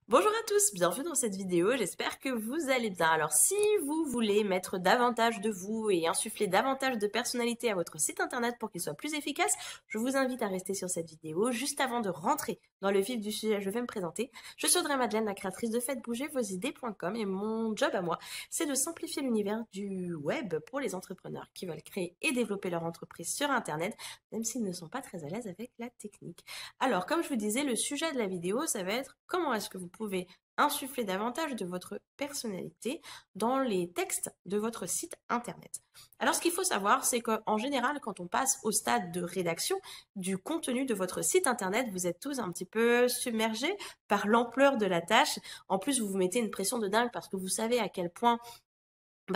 Bonjour à tous, bienvenue dans cette vidéo, j'espère que vous allez bien. Alors si vous voulez mettre davantage de vous et insuffler davantage de personnalité à votre site internet pour qu'il soit plus efficace, je vous invite à rester sur cette vidéo. Juste avant de rentrer dans le vif du sujet, je vais me présenter. Je suis Audrey Madeleine, la créatrice de faites-bouger-vos-idées.com, et mon job à moi, c'est de simplifier l'univers du web pour les entrepreneurs qui veulent créer et développer leur entreprise sur internet, même s'ils ne sont pas très à l'aise avec la technique. Alors, comme je vous disais, le sujet de la vidéo, ça va être comment est-ce que vous pouvez insuffler davantage de votre personnalité dans les textes de votre site internet. Alors, ce qu'il faut savoir, c'est qu'en général, quand on passe au stade de rédaction du contenu de votre site internet, vous êtes tous un petit peu submergés par l'ampleur de la tâche. En plus, vous vous mettez une pression de dingue parce que vous savez à quel point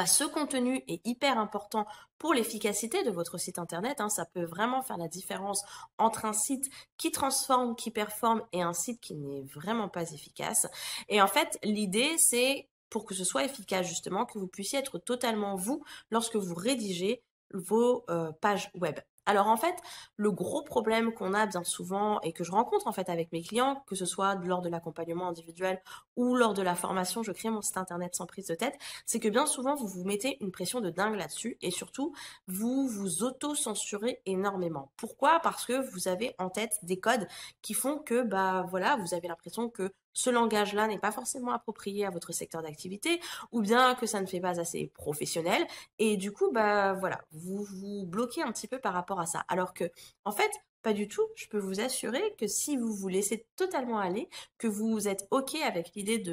ce contenu est hyper important pour l'efficacité de votre site internet. Ça peut vraiment faire la différence entre un site qui transforme, qui performe et un site qui n'est vraiment pas efficace. Et en fait, l'idée, c'est pour que ce soit efficace justement, que vous puissiez être totalement vous lorsque vous rédigez vos pages web. Alors en fait, le gros problème qu'on a bien souvent et que je rencontre en fait avec mes clients, que ce soit lors de l'accompagnement individuel ou lors de la formation, je crée mon site internet sans prise de tête, c'est que bien souvent, vous vous mettez une pression de dingue là-dessus et surtout, vous vous auto-censurez énormément. Pourquoi? Parce que vous avez en tête des codes qui font que, voilà, vous avez l'impression que ce langage-là n'est pas forcément approprié à votre secteur d'activité ou bien que ça ne fait pas assez professionnel et du coup, voilà, vous vous bloquez un petit peu par rapport à ça. Alors que, en fait, pas du tout. Je peux vous assurer que si vous vous laissez totalement aller, que vous êtes OK avec l'idée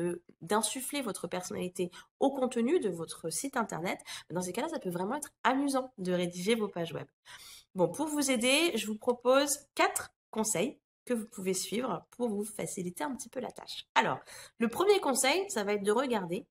d'insuffler votre personnalité au contenu de votre site internet, dans ces cas-là, ça peut vraiment être amusant de rédiger vos pages web. Bon, pour vous aider, je vous propose 4 conseils que vous pouvez suivre pour vous faciliter un petit peu la tâche. Alors, le premier conseil, ça va être de regarder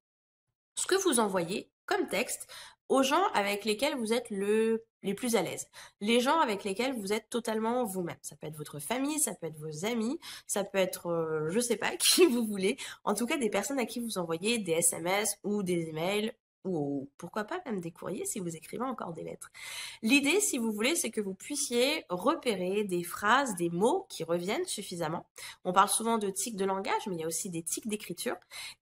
ce que vous envoyez comme texte aux gens avec lesquels vous êtes les plus à l'aise. Les gens avec lesquels vous êtes totalement vous-même. Ça peut être votre famille, ça peut être vos amis, ça peut être, je sais pas, qui vous voulez. En tout cas, des personnes à qui vous envoyez des SMS ou des emails ou pourquoi pas même des courriers si vous écrivez encore des lettres. L'idée, si vous voulez, c'est que vous puissiez repérer des phrases, des mots qui reviennent suffisamment. On parle souvent de tics de langage, mais il y a aussi des tics d'écriture.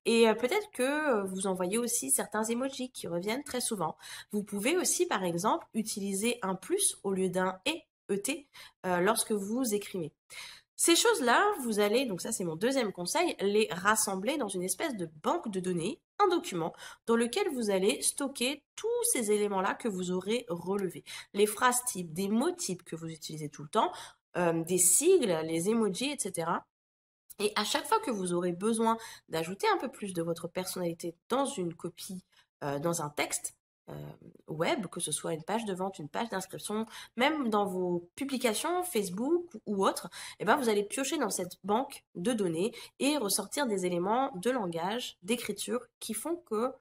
Et peut-être que vous envoyez aussi certains emojis qui reviennent très souvent. Vous pouvez aussi, par exemple, utiliser un plus au lieu d'un et lorsque vous écrivez. Ces choses-là, vous allez, donc ça c'est mon deuxième conseil, les rassembler dans une espèce de banque de données, un document, dans lequel vous allez stocker tous ces éléments-là que vous aurez relevés. Les phrases types, des mots types que vous utilisez tout le temps, des sigles, les emojis, etc. Et à chaque fois que vous aurez besoin d'ajouter un peu plus de votre personnalité dans une copie, dans un texte web, que ce soit une page de vente, une page d'inscription, même dans vos publications Facebook ou autres, vous allez piocher dans cette banque de données et ressortir des éléments de langage, d'écriture qui font que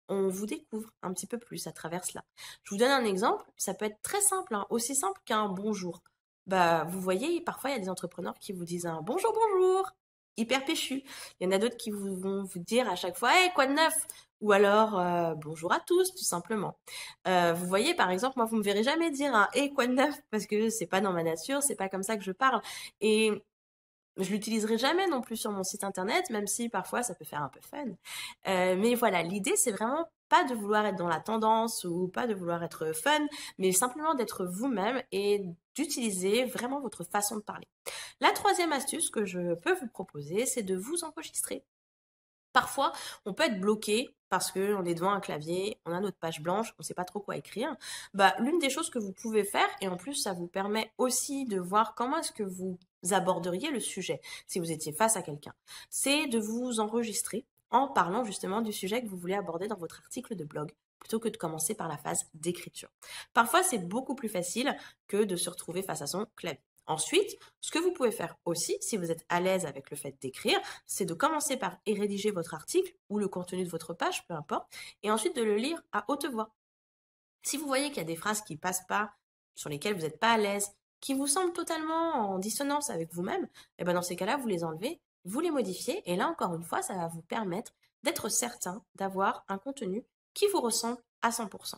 on vous découvre un petit peu plus à travers cela. Je vous donne un exemple, ça peut être très simple, aussi simple qu'un bonjour. Vous voyez, parfois, il y a des entrepreneurs qui vous disent un bonjour, bonjour, hyper péchu. Il y en a d'autres qui vont vous dire à chaque fois, hey, quoi de neuf? Ou alors, bonjour à tous, tout simplement. Vous voyez, par exemple, moi, vous me verrez jamais dire un hey, quoi de neuf? Parce que c'est pas dans ma nature, c'est pas comme ça que je parle. Et je l'utiliserai jamais non plus sur mon site internet, même si parfois ça peut faire un peu fun. Mais voilà, l'idée c'est vraiment pas de vouloir être dans la tendance ou pas de vouloir être fun, mais simplement d'être vous-même et d'utiliser vraiment votre façon de parler. La troisième astuce que je peux vous proposer, c'est de vous enregistrer. Parfois, on peut être bloqué parce qu'on est devant un clavier, on a notre page blanche, on ne sait pas trop quoi écrire. L'une des choses que vous pouvez faire, et en plus ça vous permet aussi de voir comment est-ce que vous aborderiez le sujet si vous étiez face à quelqu'un, c'est de vous enregistrer en parlant justement du sujet que vous voulez aborder dans votre article de blog plutôt que de commencer par la phase d'écriture. Parfois, c'est beaucoup plus facile que de se retrouver face à son clavier. Ensuite, ce que vous pouvez faire aussi, si vous êtes à l'aise avec le fait d'écrire, c'est de commencer par rédiger votre article ou le contenu de votre page, peu importe, et ensuite de le lire à haute voix. Si vous voyez qu'il y a des phrases qui passent pas, sur lesquelles vous n'êtes pas à l'aise, qui vous semblent totalement en dissonance avec vous-même, dans ces cas-là, vous les enlevez, vous les modifiez, et là, encore une fois, ça va vous permettre d'être certain d'avoir un contenu qui vous ressemble à 100%.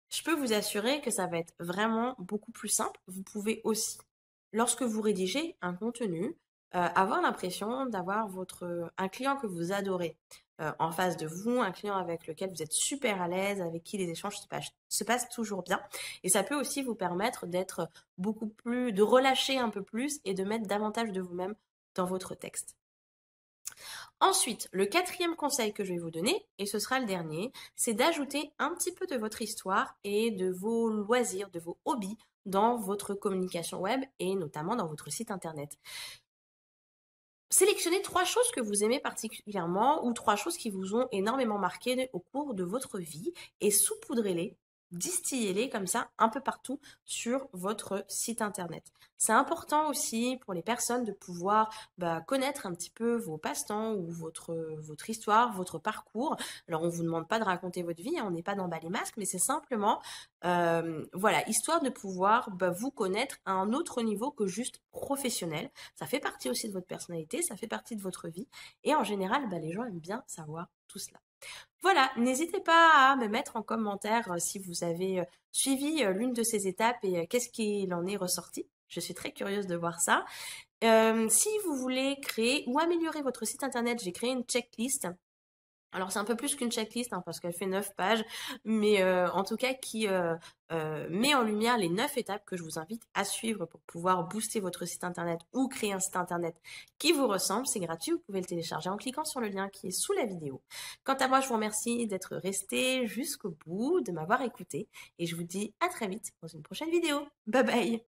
Je peux vous assurer que ça va être vraiment beaucoup plus simple. Vous pouvez aussi, lorsque vous rédigez un contenu, avoir l'impression d'avoir un client que vous adorez en face de vous, un client avec lequel vous êtes super à l'aise, avec qui les échanges se passent toujours bien. Et ça peut aussi vous permettre d'être de relâcher un peu plus et de mettre davantage de vous-même dans votre texte. Ensuite, le quatrième conseil que je vais vous donner, et ce sera le dernier, c'est d'ajouter un petit peu de votre histoire et de vos loisirs, de vos hobbies dans votre communication web et notamment dans votre site internet. Sélectionnez 3 choses que vous aimez particulièrement ou 3 choses qui vous ont énormément marqué au cours de votre vie et saupoudrez-les, distillez-les comme ça un peu partout sur votre site internet. C'est important aussi pour les personnes de pouvoir connaître un petit peu vos passe-temps ou votre histoire, votre parcours. Alors on ne vous demande pas de raconter votre vie, hein, on n'est pas dans les masques, mais c'est simplement voilà, histoire de pouvoir vous connaître à un autre niveau que juste professionnel. Ça fait partie aussi de votre personnalité, ça fait partie de votre vie. Et en général, les gens aiment bien savoir tout cela. Voilà, n'hésitez pas à me mettre en commentaire si vous avez suivi l'une de ces étapes et qu'est-ce qu'il en est ressorti. Je suis très curieuse de voir ça. Si vous voulez créer ou améliorer votre site internet, j'ai créé une checklist. Alors c'est un peu plus qu'une checklist hein, parce qu'elle fait 9 pages, mais en tout cas qui met en lumière les 9 étapes que je vous invite à suivre pour pouvoir booster votre site internet ou créer un site internet qui vous ressemble. C'est gratuit, vous pouvez le télécharger en cliquant sur le lien qui est sous la vidéo. Quant à moi, je vous remercie d'être resté jusqu'au bout, de m'avoir écouté et je vous dis à très vite dans une prochaine vidéo. Bye bye!